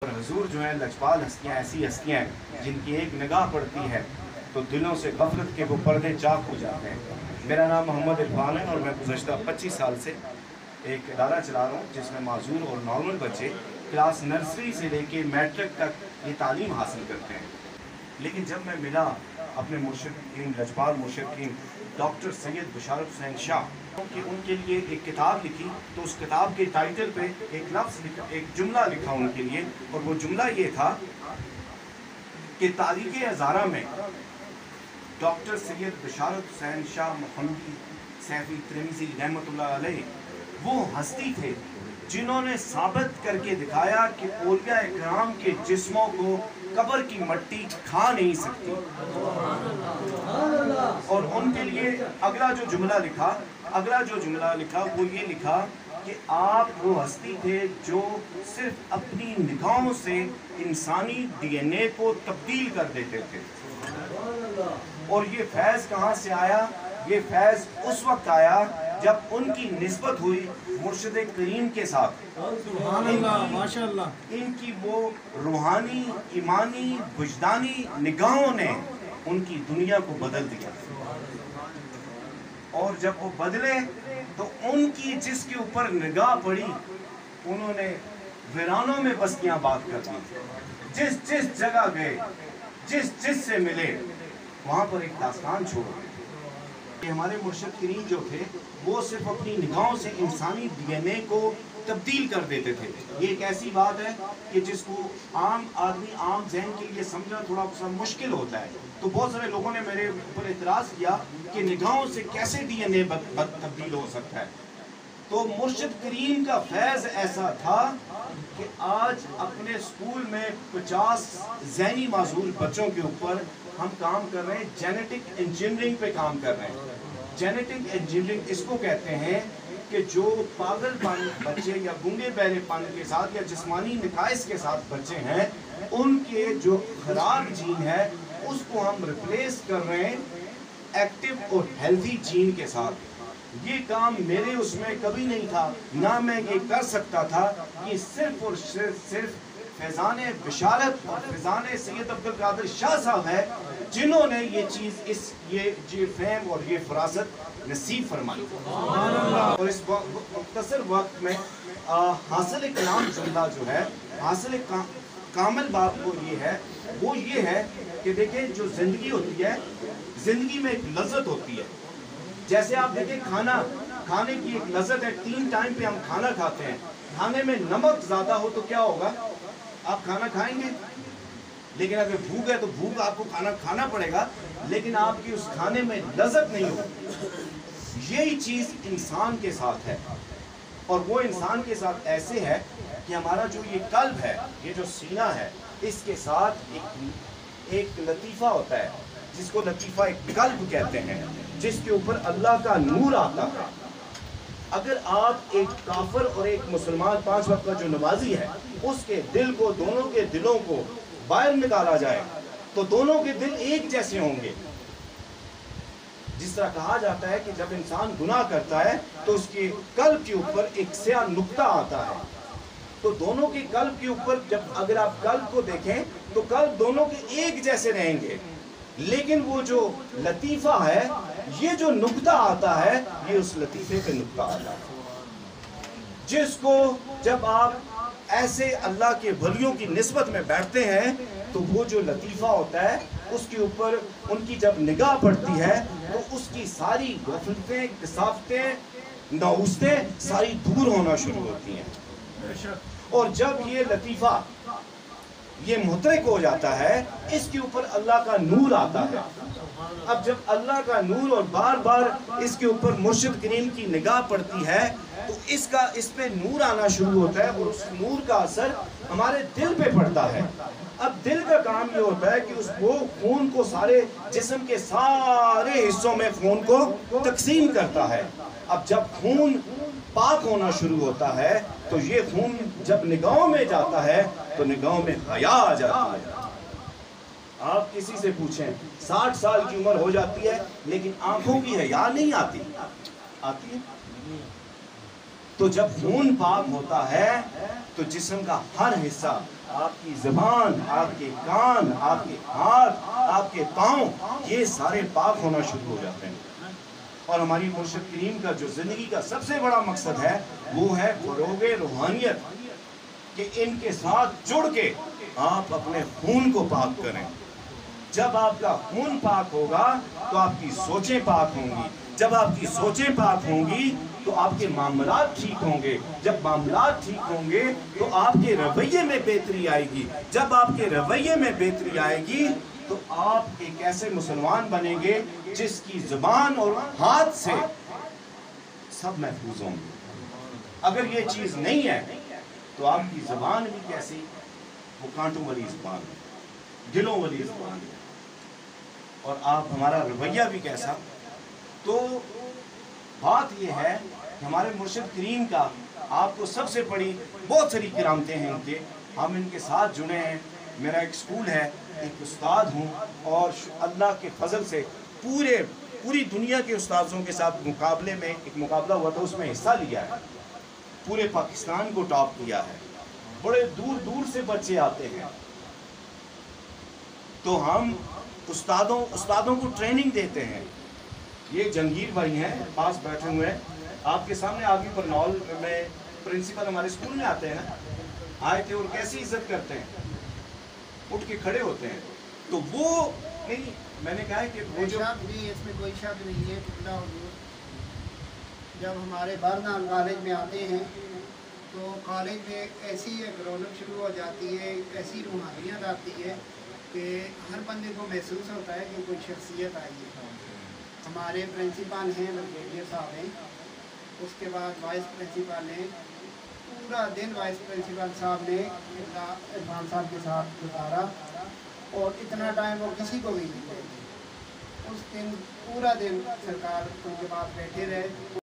اور حضور جو ہیں لجپال ہستیاں ایسی ہستیاں ہیں جن کی ایک نگاہ پڑتی ہے تو دلوں سے غفلت کے وہ پردے چاک ہو جاتے ہیں۔ میرا نام محمد عرفان ہے اور میں گزشتہ 25 سال سے ایک ادارہ چلا رہا ہوں جس میں معذور اور نارمل بچے کلاس نرسری سے لے کے میٹرک تک یہ تعلیم حاصل کرتے ہیں۔ لیکن جب میں ملا اپنے مرشد لجپال مرشد ڈاکٹر سید بشارت حسین شاہ کہ ان کے لیے ایک کتاب لکھی تو اس کتاب کے ٹائٹل پہ ایک لفظ لکھا، ایک جملہ لکھا ان کے لیے، اور وہ جملہ یہ تھا کہ تاریخ ہزارہ میں ڈاکٹر سید بشارت حسین شاہ محمدی سیفی ترمذی رحمۃ اللہ علیہ وہ ہستی تھے جنہوں نے ثابت کر کے دکھایا کہ اولیاء اکرام کے جسموں کو قبر کی مٹی کھا نہیں سکتی، اور ان کے لیے اگلا جو جملہ لکھا وہ یہ لکھا کہ آپ وہ ہستی تھے جو صرف اپنی نگاہوں سے انسانی ڈی این اے کو تبدیل کر دیتے تھے۔ اور یہ فیض کہاں سے آیا؟ یہ فیض اس وقت آیا جب ان کی نسبت ہوئی مرشد کریم کے ساتھ۔ سبحان اللہ، ماشاءاللہ۔ ان کی وہ روحانی، ایمانی، وجدانی نگاہوں نے ان کی دنیا کو بدل دیا، اور جب وہ بدلے تو ان کی جس کے اوپر نگاہ پڑی انہوں نے ویرانوں میں بستیاں آباد کر دی۔ جس جگہ گئے، جس سے ملے وہاں پر ایک داستان چھوڑ گئے کہ ہمارے مرشد کریم جو تھے وہ صرف اپنی نگاہوں سے انسانی ڈی این اے کو تبدیل کر دیتے تھے۔ یہ ایک ایسی بات ہے کہ جس کو عام آدمی، عام ذہن کے لیے سمجھنا تھوڑا سا مشکل ہوتا ہے، تو بہت سارے لوگوں نے میرے اوپر اعتراض کیا کہ نگاہوں سے کیسے ڈی این اے تبدیل ہو سکتا ہے۔ تو مرشد کریم کا فیض ایسا تھا کہ آج اپنے اسکول میں 50 ذہنی معذور بچوں کے اوپر ہم کام کر رہے ہیں، جینیٹک انجینئرنگ پہ کام کر رہے ہیں۔ جینیٹک انجینئرنگ اس کو کہتے ہیں کہ جو پاگل پن بچے یا گنگے بہرے پن کے ساتھ یا جسمانی نقائص کے ساتھ بچے ہیں، ان کے جو خراب جین ہے اس کو ہم ریپلیس کر رہے ہیں ایکٹیو اور ہیلدی جین کے ساتھ۔ یہ کام میرے اس میں کبھی نہیں تھا، نہ میں یہ کر سکتا تھا۔ یہ صرف اور صرف فیضان بشارت اور فیضان سید عبدالقادر شاہ صاحب ہے جنہوں نے یہ چیز یہ فہم اور یہ فراست نصیب فرمائی۔ اور اس مختصر وقت میں حاصل کلام جملہ جو ہے، حاصل کامل بات وہ یہ ہے کہ دیکھیں جو زندگی ہوتی ہے، زندگی میں ایک لذت ہوتی ہے۔ جیسے آپ دیکھیں کھانے کی ایک لذت ہے، 3 ٹائم پہ ہم کھانا کھاتے ہیں۔ کھانے میں نمک زیادہ ہو تو کیا ہوگا؟ آپ کھانا کھائیں گے، لیکن اگر بھوک ہے تو بھوک آپ کو کھانا کھانا پڑے گا، لیکن آپ کی اس کھانے میں لذت نہیں ہوگی۔ یہی چیز انسان کے ساتھ ہے، اور وہ انسان کے ساتھ ایسے ہے کہ ہمارا جو یہ قلب ہے، یہ جو سینہ ہے، اس کے ساتھ ایک لطیفہ ہوتا ہے جس کو لطیفہ ایک قلب کہتے ہیں، جس کے اوپر اللہ کا نور آتا ہے۔ اگر آپ ایک کافر اور ایک مسلمان 5 وقت کا جو نمازی ہے اس کے دل کو، دونوں کے دلوں کو باہر نکالا جائے تو دونوں کے دل ایک جیسے ہوں گے۔ جس طرح کہا جاتا ہے کہ جب انسان گناہ کرتا ہے تو اس کے قلب کے اوپر ایک سیاہ نقطہ آتا ہے، تو دونوں کے قلب کے اوپر جب اگر آپ قلب کو دیکھیں تو قلب دونوں کے ایک جیسے رہیں گے، لیکن وہ جو لطیفہ ہے، یہ جو نقطہ آتا ہے، یہ اس لطیفے پہ نقطہ آتا ہے، جس کو جب آپ ایسے اللہ کے ولیوں کی نسبت میں بیٹھتے ہیں تو وہ جو لطیفہ ہوتا ہے اس کے اوپر ان کی جب نگاہ پڑتی ہے تو اس کی ساری غفلتیں، کثافتیں، نحوستیں ساری دور ہونا شروع ہوتی ہیں۔ اور جب یہ لطیفہ یہ متحرک ہو جاتا ہے، اس کے اوپر اللہ کا نور آتا ہے۔ اب جب اللہ کا نور اور بار بار اس کے اوپر مرشد کریم کی نگاہ پڑتی ہے تو اس پہ نور آنا شروع ہوتا ہے، اور اس نور کا اثر ہمارے دل پہ پڑتا ہے۔ اب دل کا کام یہ ہوتا ہے کہ وہ خون کو سارے جسم کے سارے حصوں میں خون کو تقسیم کرتا ہے۔ اب جب خون پاک ہونا شروع ہوتا ہے تو یہ خون جب نگاہوں میں جاتا ہے تو نگاہوں میں حیا آ جاتی ہے۔ آپ کسی سے پوچھیں 60 سال کی عمر ہو جاتی ہے لیکن آنکھوں کی حیا نہیں آتی ہے؟ تو جب خون پاک ہوتا ہے تو جسم کا ہر حصہ، آپ کی زبان، آپ کے کان، آپ کے ہاتھ، آپ کے پاؤں، یہ سارے پاک ہونا شروع ہو جاتے ہیں۔ اور ہماری مرشد کریم کا جو زندگی کا سب سے بڑا مقصد ہے وہ ہے فروغ روحانیت، کہ ان کے ساتھ جڑ کے آپ اپنے خون کو پاک کریں۔ جب آپ کا خون پاک ہوگا تو آپ کی سوچیں پاک ہوں گی، جب آپ کی سوچیں پاک ہوں گی تو آپ کے معاملات ٹھیک ہوں گے، جب معاملات ٹھیک ہوں گے تو آپ کے رویے میں بہتری آئے گی، جب آپ کے رویے میں بہتری آئے گی تو آپ ایک ایسے مسلمان بنیں گے جس کی زبان اور ہاتھ سے سب محفوظ ہوں گے۔ اگر یہ چیز نہیں ہے تو آپ کی زبان بھی کیسی، وہ کانٹوں والی زبان ہے، دلوں والی زبان ہے، اور آپ ہمارا رویہ بھی کیسا۔ تو بات یہ ہے کہ ہمارے مرشد کریم کا آپ کو سب سے بڑی بہت ساری کرامتیں ہیں ان کے، ہم ان کے ساتھ جڑے ہیں۔ میرا ایک اسکول ہے، ایک استاد ہوں، اور اللہ کے فضل سے پوری دنیا کے استاذوں کے ساتھ مقابلے میں ایک مقابلہ ہوا تھا، اس میں حصہ لیا ہے، پورے پاکستان کو ٹاپ کیا ہے، بڑے دور دور سے بچے آتے ہیں۔ تو ہم استادوں کو ٹریننگ دیتے ہیں۔ یہ جنگیر بھائی ہیں پاس بیٹھے ہوئے ہیں، آپ کے سامنے آگے برنول میں پرنسپل ہمارے اسکول میں آتے ہیں نا، آئے تھے اور کیسی عزت کرتے ہیں، اٹھ کے کھڑے ہوتے ہیں۔ تو وہ نہیں، میں نے کہا ہے کہ وہ جو اس میں کوئی شک نہیں ہے، جب ہمارے بارنال کالج میں آتے ہیں تو کالج میں ایسی ایک رونق شروع ہو جاتی ہے، ایسی روحانیت آتی ہے کہ ہر بندے کو محسوس ہوتا ہے کہ کوئی شخصیت آئی ہے۔ ہمارے پرنسپل ہیں بریگیڈیئر صاحب ہیں، اس کے بعد وائس پرنسپل ہیں، پورا دن وائس پرنسپل صاحب نے عرفان صاحب کے ساتھ گزارا، اور اتنا ٹائم وہ کسی کو بھی نہیں دیتے۔ اس دن پورا دن سرکار ان کے پاس بیٹھے رہے۔